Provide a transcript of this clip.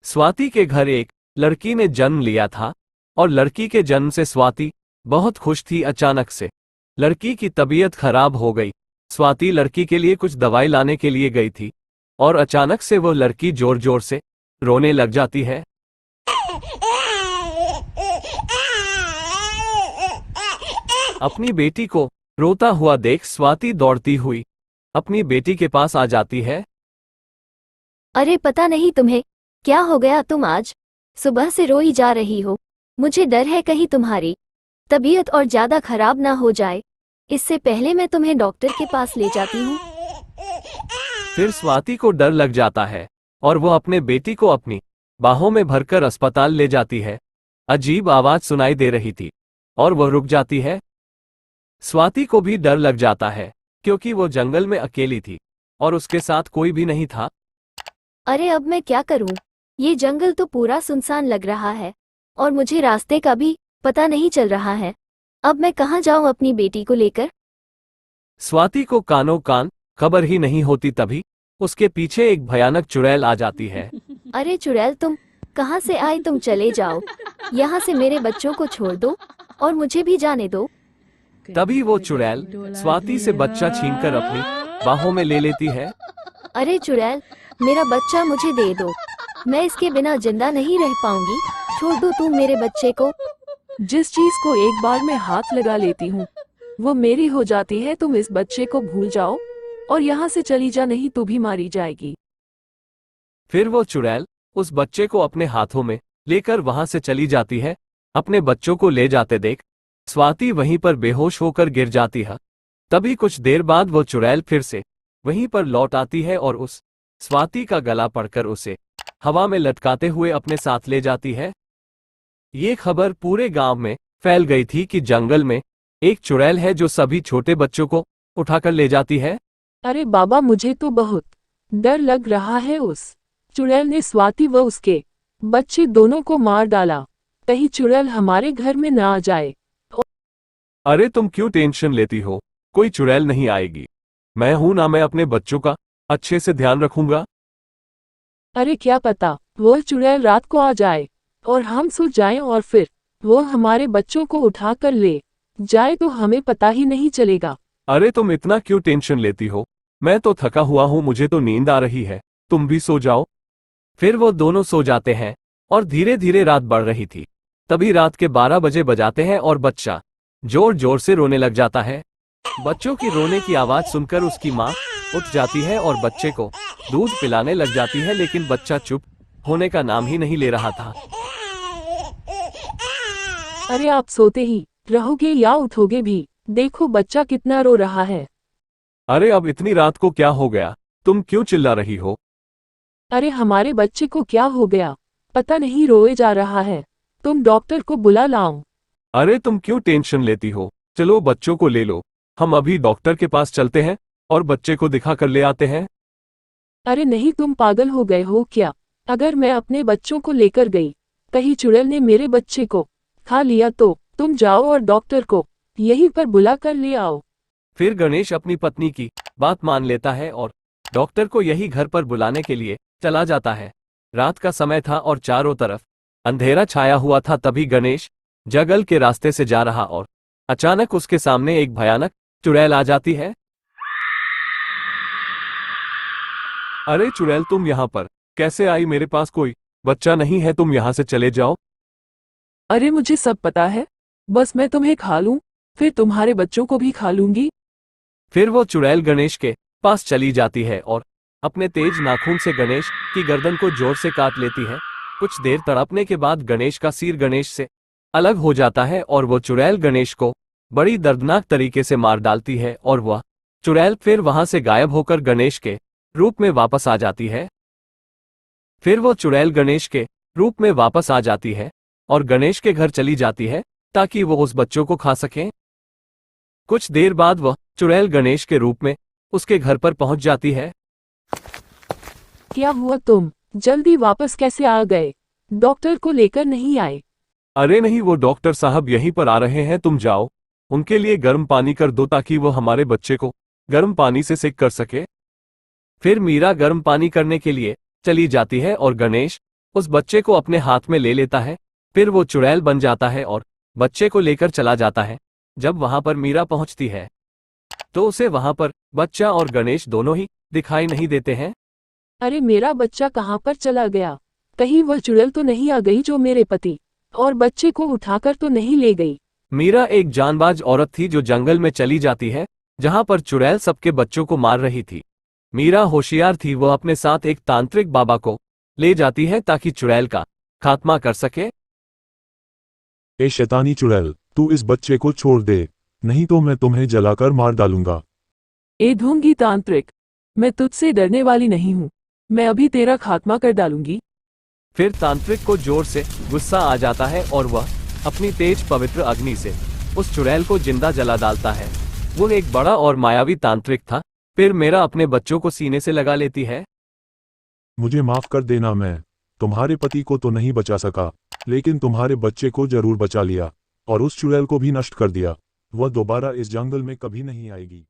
स्वाति के घर एक लड़की ने जन्म लिया था और लड़की के जन्म से स्वाति बहुत खुश थी। अचानक से लड़की की तबीयत खराब हो गई। स्वाति लड़की के लिए कुछ दवाई लाने के लिए गई थी और अचानक से वो लड़की जोर जोर से रोने लग जाती है। अपनी बेटी को रोता हुआ देख स्वाति दौड़ती हुई अपनी बेटी के पास आ जाती है। अरे पता नहीं तुम्हें क्या हो गया, तुम आज सुबह से रोई जा रही हो। मुझे डर है कहीं तुम्हारी तबीयत और ज्यादा खराब ना हो जाए। इससे पहले मैं तुम्हें डॉक्टर के पास ले जाती हूँ। फिर स्वाति को डर लग जाता है और वो अपने बेटी को अपनी बाहों में भरकर अस्पताल ले जाती है। अजीब आवाज सुनाई दे रही थी और वो रुक जाती है। स्वाति को भी डर लग जाता है क्योंकि वो जंगल में अकेली थी और उसके साथ कोई भी नहीं था। अरे अब मैं क्या करूं? ये जंगल तो पूरा सुनसान लग रहा है और मुझे रास्ते का भी पता नहीं चल रहा है। अब मैं कहाँ जाऊं अपनी बेटी को लेकर? स्वाति को कानों कान खबर ही नहीं होती, तभी उसके पीछे एक भयानक चुड़ैल आ जाती है। अरे चुड़ैल, तुम कहाँ से आई? तुम चले जाओ यहाँ से, मेरे बच्चों को छोड़ दो और मुझे भी जाने दो। तभी वो चुड़ैल स्वाति से बच्चा छीनकर अपनी बाहों में ले लेती है। अरे चुड़ैल, मेरा बच्चा मुझे दे दो, मैं इसके बिना जिंदा नहीं रह पाऊंगी। छोड़ दो तुम मेरे बच्चे को। जिस चीज को एक बार मैं हाथ लगा लेती हूँ वो मेरी हो जाती है। तुम इस बच्चे को भूल जाओ और यहाँ से चली जा, नहीं तो भी मारी जाएगी। फिर वो चुड़ैल उस बच्चे को अपने हाथों में लेकर वहां से चली जाती है। अपने बच्चों को ले जाते देख स्वाति वहीं पर बेहोश होकर गिर जाती है। तभी कुछ देर बाद वो चुड़ैल फिर से वहीं पर लौट आती है और उस स्वाति का गला पकड़कर उसे हवा में लटकाते हुए अपने साथ ले जाती है। ये खबर पूरे गांव में फैल गई थी कि जंगल में एक चुड़ैल है जो सभी छोटे बच्चों को उठाकर ले जाती है। अरे बाबा, मुझे तो बहुत डर लग रहा है। उस चुड़ैल ने स्वाति व उसके बच्चे दोनों को मार डाला। कहीं चुड़ैल हमारे घर में ना आ जाए। अरे तुम क्यों टेंशन लेती हो? कोई चुड़ैल नहीं आएगी। मैं हूं ना, मैं अपने बच्चों का अच्छे से ध्यान रखूंगा। अरे क्या पता वो चुड़ैल रात को आ जाए और हम सो जाएं और फिर वो हमारे बच्चों को उठा कर ले जाए तो हमें पता ही नहीं चलेगा। अरे तुम इतना क्यों टेंशन लेती हो? मैं तो थका हुआ हूं, मुझे तो नींद आ रही है, तुम भी सो जाओ। फिर वो दोनों सो जाते हैं और धीरे धीरे रात बढ़ रही थी। तभी रात के 12 बजे बजाते हैं और बच्चा जोर जोर से रोने लग जाता है। बच्चों की रोने की आवाज सुनकर उसकी माँ उठ जाती है और बच्चे को दूध पिलाने लग जाती है, लेकिन बच्चा चुप होने का नाम ही नहीं ले रहा था। अरे आप सोते ही रहोगे या उठोगे भी? देखो बच्चा कितना रो रहा है। अरे अब इतनी रात को क्या हो गया? तुम क्यों चिल्ला रही हो? अरे हमारे बच्चे को क्या हो गया? पता नहीं, रोए जा रहा है। तुम डॉक्टर को बुला लाओ। अरे तुम क्यों टेंशन लेती हो? चलो बच्चों को ले लो, हम अभी डॉक्टर के पास चलते हैं और बच्चे को दिखा कर ले आते हैं। अरे नहीं, तुम पागल हो गए हो क्या? अगर मैं अपने बच्चों को लेकर गई, कहीं चुड़ैल ने मेरे बच्चे को खा लिया तो तुम जाओ और डॉक्टर को यहीं पर बुला कर ले आओ। फिर गणेश अपनी पत्नी की बात मान लेता है और डॉक्टर को यही घर पर बुलाने के लिए चला जाता है। रात का समय था और चारों तरफ अंधेरा छाया हुआ था। तभी गणेश जंगल के रास्ते से जा रहा और अचानक उसके सामने एक भयानक चुड़ैल आ जाती है। अरे चुड़ैल, तुम यहाँ पर कैसे आई? मेरे पास कोई बच्चा नहीं है, तुम यहाँ से चले जाओ। अरे मुझे सब पता है, बस मैं तुम्हें खा लूं फिर तुम्हारे बच्चों को भी खा लूंगी। फिर वो चुड़ैल गणेश के पास चली जाती है और अपने तेज नाखून से गणेश की गर्दन को जोर से काट लेती है। कुछ देर तड़पने के बाद गणेश का सिर गणेश से अलग हो जाता है और वो चुड़ैल गणेश को बड़ी दर्दनाक तरीके से मार डालती है और वह चुड़ैल फिर वहां से गायब होकर गणेश के रूप में वापस आ जाती है। फिर वो चुड़ैल गणेश के रूप में वापस आ जाती है और गणेश के घर चली जाती है ताकि वो उस बच्चों को खा सके। कुछ देर बाद वह चुड़ैल गणेश के रूप में उसके घर पर पहुंच जाती है। क्या हुआ, तुम जल्दी वापस कैसे आ गए? डॉक्टर को लेकर नहीं आए? अरे नहीं, वो डॉक्टर साहब यहीं पर आ रहे हैं, तुम जाओ उनके लिए गर्म पानी कर दो ताकि वो हमारे बच्चे को गर्म पानी से सेक कर सके। फिर मीरा गर्म पानी करने के लिए चली जाती है और गणेश उस बच्चे को अपने हाथ में ले लेता है। फिर वो चुड़ैल बन जाता है और बच्चे को लेकर चला जाता है। जब वहां पर मीरा पहुंचती है तो उसे वहां पर बच्चा और गणेश दोनों ही दिखाई नहीं देते हैं। अरे मेरा बच्चा कहाँ पर चला गया? कहीं वह चुड़ैल तो नहीं आ गई जो मेरे पति और बच्चे को उठाकर तो नहीं ले गई? मीरा एक जानबाज औरत थी जो जंगल में चली जाती है जहां पर चुड़ैल सबके बच्चों को मार रही थी। मीरा होशियार थी, वह अपने साथ एक तांत्रिक बाबा को ले जाती है ताकि चुड़ैल का खात्मा कर सके। ए शैतानी चुड़ैल, तू इस बच्चे को छोड़ दे, नहीं तो मैं तुम्हें जलाकर मार डालूंगा। ए ढोंगी तांत्रिक, मैं तुझसे डरने वाली नहीं हूँ, मैं अभी तेरा खात्मा कर डालूंगी। फिर तांत्रिक को जोर से गुस्सा आ जाता है और वह अपनी तेज पवित्र अग्नि से उस चुड़ैल को जिंदा जला डालता है। वो एक बड़ा और मायावी तांत्रिक था। फिर मीरा अपने बच्चों को सीने से लगा लेती है। मुझे माफ कर देना, मैं तुम्हारे पति को तो नहीं बचा सका, लेकिन तुम्हारे बच्चे को जरूर बचा लिया और उस चुड़ैल को भी नष्ट कर दिया। वह दोबारा इस जंगल में कभी नहीं आएगी।